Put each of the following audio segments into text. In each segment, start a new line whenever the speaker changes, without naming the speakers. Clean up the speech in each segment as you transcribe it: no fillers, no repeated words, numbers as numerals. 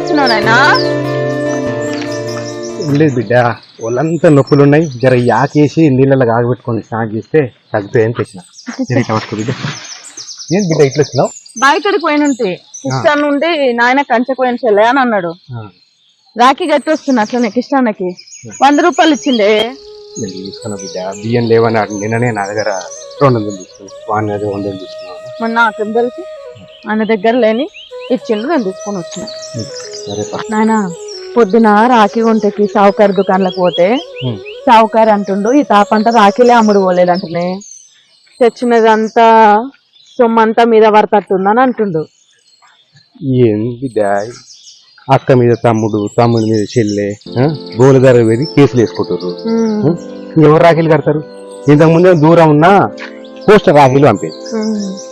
చేస్తున్నావు నాయనా?
లేదు బిడ్డ, వాళ్ళంతా నొప్పులు ఉన్నాయి. జర యాకేసి నీళ్ళలో ఆగబెట్టుకొని స్నానం చేస్తే తగ్గిపోయాయని తెచ్చిన. బిడ్డ ఏం బిడ్డ ఇట్లా వచ్చినావు?
బాయికడికి పోయినుంటే కిష్టం నుండి నాయన కంచె పోయిన చెల్లె అని అన్నాడు. రాఖీ గట్టి వస్తున్నా అట్లనే కిష్టాన్నకి 100 రూపాయలు ఇచ్చిండే.
తీసుకున్నా బిడ్డ, బియ్యం లేవని నిన్ననే నా దగ్గర 200 తీసుకున్నాను. వాడిని అదే 100 తీసుకున్నాను.
మొన్న నాకేం తెలుసు, ఆయన దగ్గర లేని ఇచ్చిండు, నేను తీసుకొని వచ్చిన. నాయన పొద్దున రాఖీ గుంటకి సావుకారు దుకాణంలోకి పోతే సావుకారు అంటుండు ఈ తాపంతా రాఖీలే అమ్ముడు పోలేదంటనే, తెచ్చినదంతా సొమ్మంతా మీద పడతట్టుందని అంటుండు.
ఏం బిడ్డ, అక్క మీద తమ్ముడు, తమ్ముడి మీద చెల్లె గోలదార వేది కేసులు వేసుకుంటారు. ఎవరు రాఖీలు కడతారు? ఇంతకుముందే దూరం ఉన్న పోస్టర్ రాఖీలు పంపేది,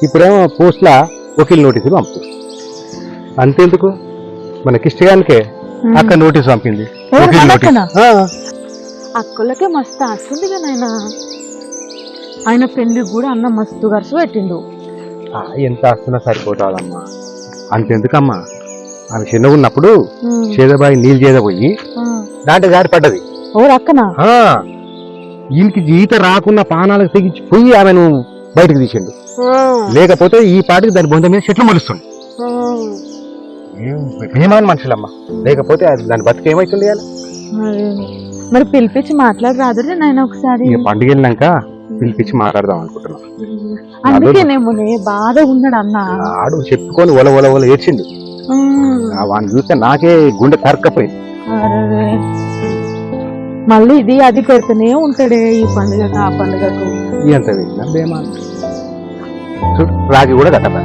ఇప్పుడేమో పోస్ట్ల వకీల్ నోటీసులు పంపుతారు. అంతేందుకు, మన కిష్టగానికే అక్క నోటీసు పంపింది.
అక్కలకే మస్తు ఆస్తుంది కదా, ఆయన పెళ్లికి కూడా అన్న మస్తు ఖర్చు పెట్టిండు.
ఎంత ఆస్తున్నా సరిపోతాదమ్మా. అంతెందుకమ్మా, ఆమె చిన్నగా ఉన్నప్పుడు చేదబాయి నీళ్ళు చేదపోయి దాంట్లో జారి పడ్డది.
అక్కనా
ఈయనకి ఈత రాకున్న పానాలకు తెగించి పోయి ఆమెను బయటకు తీసిండు. లేకపోతే ఈ పాటికి దాని బొంద మీద చెట్లు మొలుస్తుంది. భీమాన్ మనుషులమ్మా, లేకపోతే దాని బతికేమైతుంది.
మరి పిలిపించి మాట్లాడరాదు నాయన ఒకసారి?
పండుగ వెళ్ళినాక పిలిపించి మాట్లాడదాం అనుకుంటున్నాం.
అందుకేనేమో బాధ ఉన్నాడు అన్న.
ఆడు చెప్పుకొని ఒల ఒల ఒల ఏడ్చిండు. వాడిని చూస్తే నాకే గుండె తరక్కపోయింది.
మళ్ళీ ఇది అది పెడుతూనే ఉంటాడే ఈ పండుగకు ఆ పండుగకు.
ఎంత వెళ్ళినా భీమా రాగి కూడా కట్టదా.